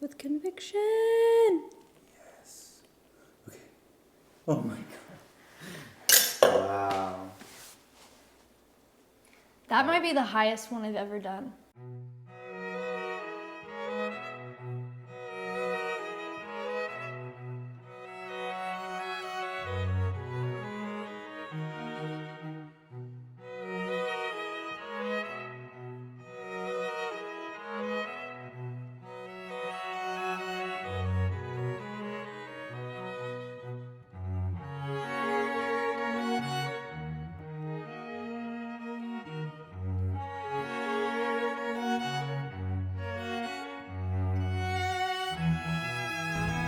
with conviction. Yes. Okay. Oh my God. Wow. That might be the highest one I've ever done.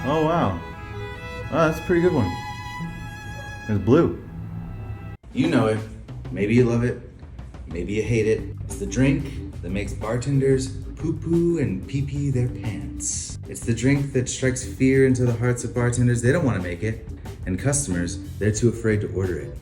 Oh wow. Oh, that's a pretty good one. It's blue. You know it. Maybe you love it. Maybe you hate it. It's the drink that makes bartenders poo-poo and pee-pee their pants. It's the drink that strikes fear into the hearts of bartenders. They don't want to make it. And customers, they're too afraid to order it.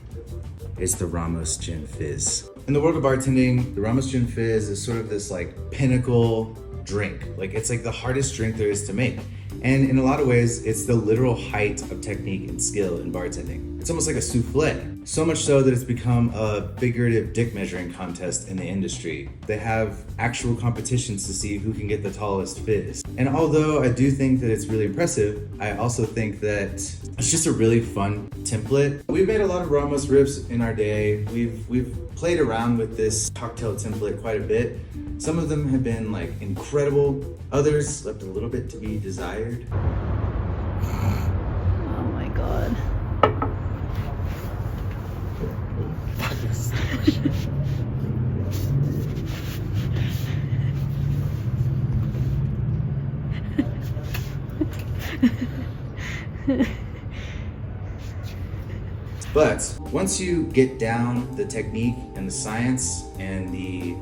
It's the Ramos Gin Fizz. In the world of bartending, the Ramos Gin Fizz is sort of this like pinnacle drink. Like it's like the hardest drink there is to make. And in a lot of ways, it's the literal height of technique and skill in bartending. It's almost like a souffle. So much so that it's become a figurative dick measuring contest in the industry. They have actual competitions to see who can get the tallest fizz. And although I do think that it's really impressive, I also think that it's just a really fun template. We've made a lot of Ramos riffs in our day. We've played around with this cocktail template quite a bit. Some of them have been like incredible. Others left a little bit to be desired. Oh my God. But once you get down the technique and the science and the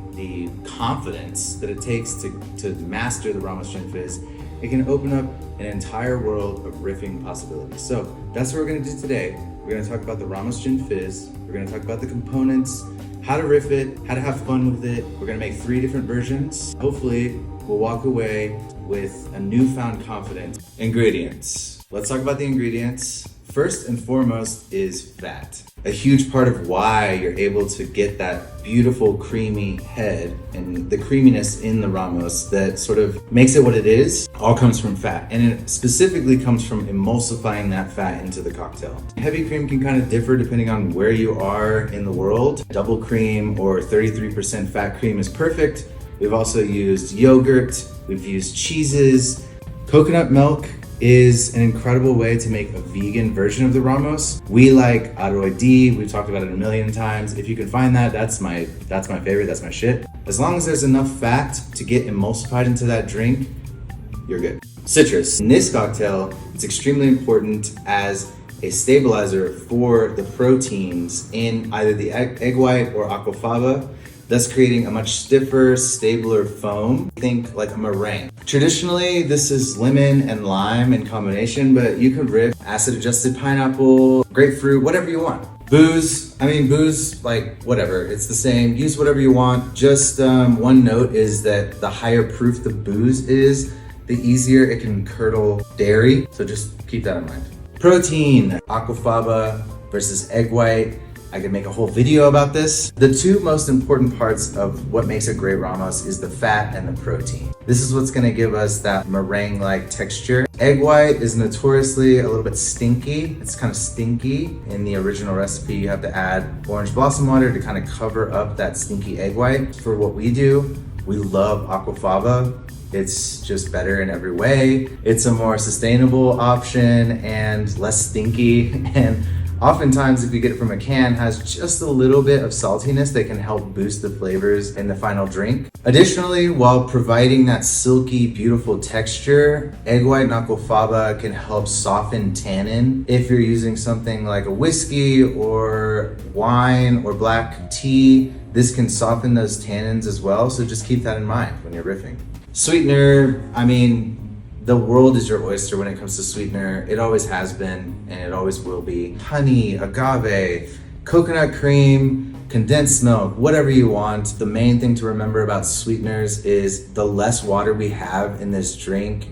confidence that it takes to master the Ramos Gin Fizz, it can open up an entire world of riffing possibilities. So that's what we're gonna do today. We're gonna talk about the Ramos Gin Fizz. We're gonna talk about the components, how to riff it, how to have fun with it. We're gonna make 3 different versions. Hopefully, we'll walk away with a newfound confidence. Ingredients. Let's talk about the ingredients. First and foremost is fat. A huge part of why you're able to get that beautiful creamy head and the creaminess in the Ramos that sort of makes it what it is, all comes from fat. And it specifically comes from emulsifying that fat into the cocktail. Heavy cream can kind of differ depending on where you are in the world. Double cream or 33% fat cream is perfect. We've also used yogurt, we've used cheeses. Coconut milk is an incredible way to make a vegan version of the Ramos. We like ROID, we've talked about it a million times. If you can find that, that's my favorite, that's my shit. As long as there's enough fat to get emulsified into that drink, you're good. Citrus. In this cocktail, it's extremely important as a stabilizer for the proteins in either the egg white or aquafaba, thus creating a much stiffer, stabler foam. Think like a meringue. Traditionally, this is lemon and lime in combination, but you could riff acid-adjusted pineapple, grapefruit, whatever you want. Booze, like whatever, it's the same. Use whatever you want. Just one note is that the higher proof the booze is, the easier it can curdle dairy. So just keep that in mind. Protein, aquafaba versus egg white. I could make a whole video about this. The 2 most important parts of what makes a great Ramos is the fat and the protein. This is what's gonna give us that meringue-like texture. Egg white is notoriously a little bit stinky. It's kind of stinky. In the original recipe, you have to add orange blossom water to kind of cover up that stinky egg white. For what we do, we love aquafaba. It's just better in every way. It's a more sustainable option and less stinky. And oftentimes, if you get it from a can, has just a little bit of saltiness that can help boost the flavors in the final drink. Additionally, while providing that silky, beautiful texture, egg white and aquafaba can help soften tannin. If you're using something like a whiskey or wine or black tea, this can soften those tannins as well, so just keep that in mind when you're riffing. Sweetener, the world is your oyster when it comes to sweetener. It always has been, and it always will be. Honey, agave, coconut cream, condensed milk, whatever you want. The main thing to remember about sweeteners is the less water we have in this drink,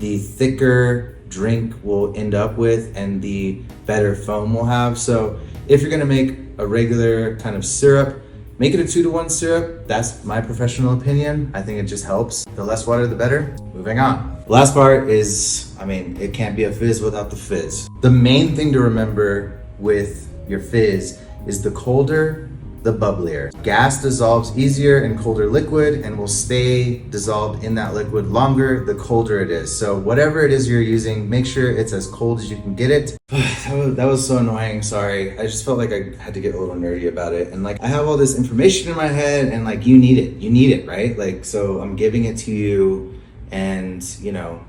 the thicker drink will end up with and the better foam we'll have. So if you're gonna make a regular kind of syrup, make it a 2-to-1 syrup. That's my professional opinion. I think it just helps. The less water, the better. Moving on. The last part is, I mean, it can't be a fizz without the fizz. The main thing to remember with your fizz is the colder, the bubblier. Gas dissolves easier in colder liquid and will stay dissolved in that liquid longer the colder it is. So whatever it is you're using, make sure it's as cold as you can get it. That was so annoying, sorry. I just felt like I had to get a little nerdy about it. And like, I have all this information in my head and like, you need it, right? Like, so I'm giving it to you and, you know,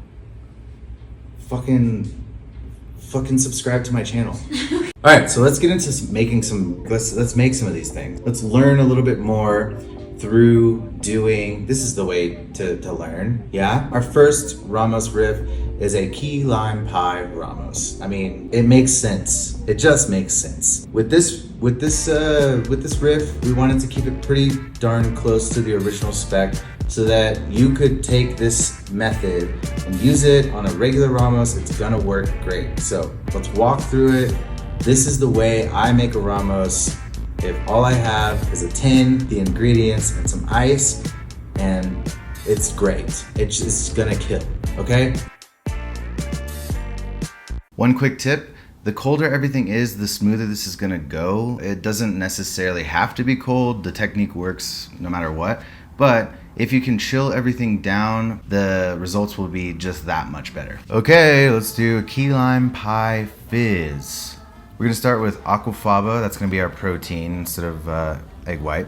fucking subscribe to my channel. All right, so let's get into making some, let's make some of these things. Let's learn a little bit more through doing, this is the way to learn, yeah? Our first Ramos riff is a key lime pie Ramos. I mean, it makes sense. It just makes sense. With this riff, we wanted to keep it pretty darn close to the original spec so that you could take this method and use it on a regular Ramos. It's gonna work great. So let's walk through it. This is the way I make a Ramos. If all I have is a tin, the ingredients, and some ice, and it's great. It's just gonna kill, okay? One quick tip, the colder everything is, the smoother this is gonna go. It doesn't necessarily have to be cold. The technique works no matter what, but if you can chill everything down, the results will be just that much better. Okay, let's do a key lime pie fizz. We're gonna start with aquafaba. That's gonna be our protein instead of egg white.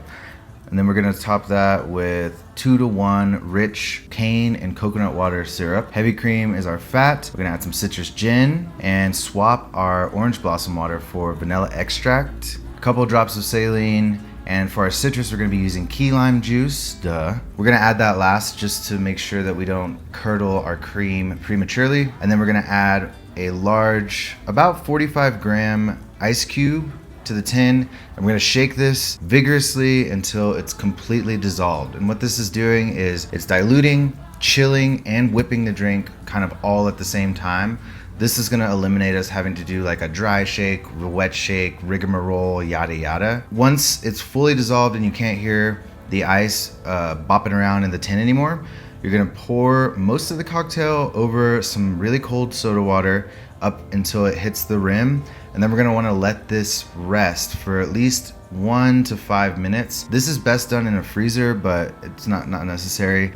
And then we're gonna top that with 2-to-1 rich cane and coconut water syrup. Heavy cream is our fat. We're gonna add some citrus gin and swap our orange blossom water for vanilla extract. A couple drops of saline. And for our citrus, we're gonna be using key lime juice, duh. We're gonna add that last just to make sure that we don't curdle our cream prematurely. And then we're gonna add a large, about 45-gram ice cube to the tin. I'm gonna shake this vigorously until it's completely dissolved. And what this is doing is it's diluting, chilling, and whipping the drink kind of all at the same time. This is gonna eliminate us having to do like a dry shake, a wet shake, rigmarole, yada yada. Once it's fully dissolved and you can't hear the ice bopping around in the tin anymore, you're gonna pour most of the cocktail over some really cold soda water up until it hits the rim. And then we're gonna wanna let this rest for at least 1 to 5 minutes. This is best done in a freezer, but it's not necessary.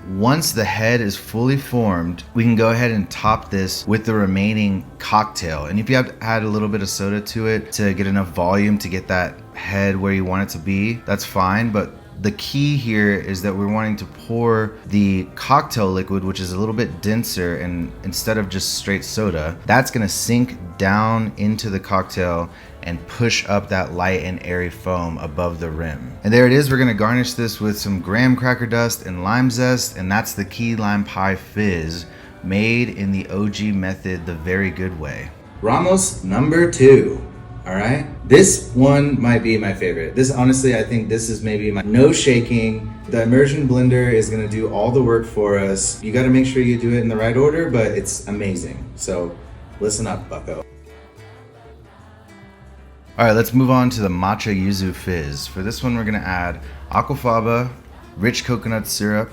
Once the head is fully formed, we can go ahead and top this with the remaining cocktail. And if you have to add a little bit of soda to it to get enough volume to get that head where you want it to be, that's fine. But the key here is that we're wanting to pour the cocktail liquid, which is a little bit denser, and instead of just straight soda, that's gonna sink down into the cocktail and push up that light and airy foam above the rim. And there it is. We're gonna garnish this with some graham cracker dust and lime zest, and that's the key lime pie fizz, made in the OG method, the very good way. Ramos number 2. All right, this one might be my favorite. This, honestly, I think this is maybe my no shaking. The Immersion Blender is gonna do all the work for us. You gotta make sure you do it in the right order, but it's amazing. So listen up, bucko. All right, let's move on to the matcha yuzu fizz. For this one, we're gonna add aquafaba, rich coconut syrup,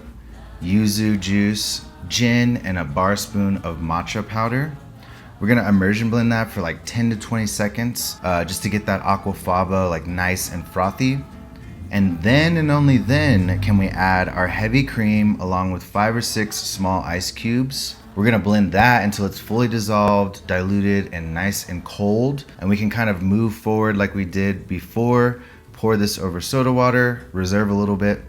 yuzu juice, gin, and a bar spoon of matcha powder. We're gonna immersion blend that for like 10 to 20 seconds, just to get that aquafaba like nice and frothy. And then and only then can we add our heavy cream along with 5 or 6 small ice cubes. We're gonna blend that until it's fully dissolved, diluted, and nice and cold. And we can kind of move forward like we did before. Pour this over soda water, reserve a little bit,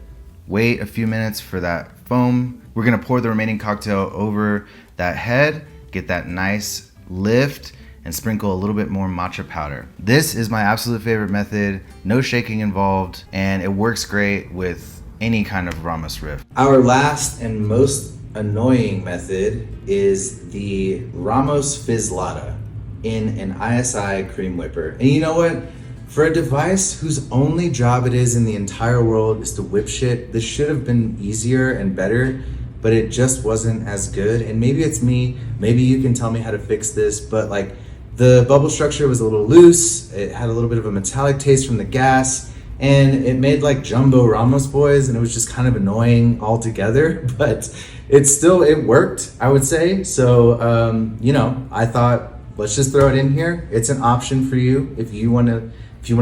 wait a few minutes for that foam. We're gonna pour the remaining cocktail over that head, get that nice lift, and sprinkle a little bit more matcha powder. This is my absolute favorite method, no shaking involved, and it works great with any kind of Ramos riff. Our last and most annoying method is the Ramos FIZZ-LADA in an ISI cream whipper. And you know what? For a device whose only job it is in the entire world is to whip shit, this should have been easier and better. but it just wasn't as good. And maybe it's me, maybe you can tell me how to fix this, but like the bubble structure was a little loose. It had a little bit of a metallic taste from the gas, and it made like jumbo Ramos boys, and it was just kind of annoying altogether, but it worked, I would say. So, you know, I thought, let's just throw it in here. It's an option for you. If you want to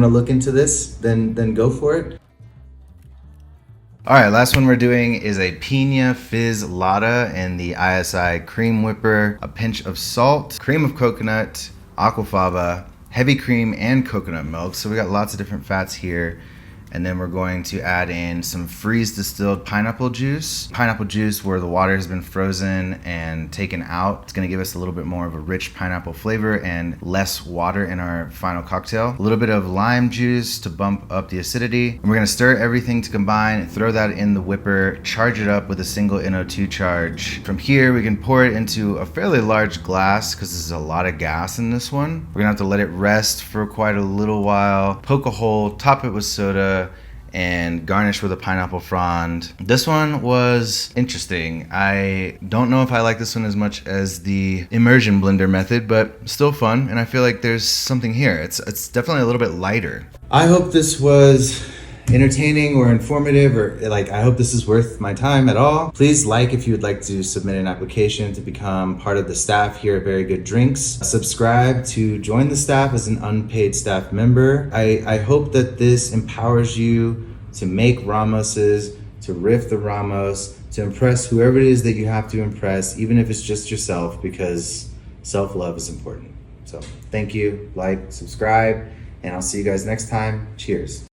look into this, then go for it. All right, last one we're doing is a PIñA FIZZ-LADA in the ISI cream whipper, a pinch of salt, cream of coconut, aquafaba, heavy cream, and coconut milk. So we got lots of different fats here. And then we're going to add in some freeze distilled pineapple juice. Pineapple juice where the water has been frozen and taken out. It's gonna give us a little bit more of a rich pineapple flavor and less water in our final cocktail. A little bit of lime juice to bump up the acidity. And we're gonna stir everything to combine, throw that in the whipper, charge it up with a single NO2 charge. From here, we can pour it into a fairly large glass because there's a lot of gas in this one. We're gonna have to let it rest for quite a little while, poke a hole, top it with soda, and garnish with a pineapple frond. This one was interesting. I don't know if I like this one as much as the Immersion Blender Method, but still fun, and I feel like there's something here. It's definitely a little bit lighter. I hope this was entertaining or informative, or like, I hope this is worth my time at all. Please like if you would like to submit an application to become part of the staff here at Very Good Drinks. Subscribe to join the staff as an unpaid staff member. I hope that this empowers you to make Ramoses, to riff the Ramos, to impress whoever it is that you have to impress, even if it's just yourself, because self-love is important. So thank you, like, subscribe, and I'll see you guys next time. Cheers.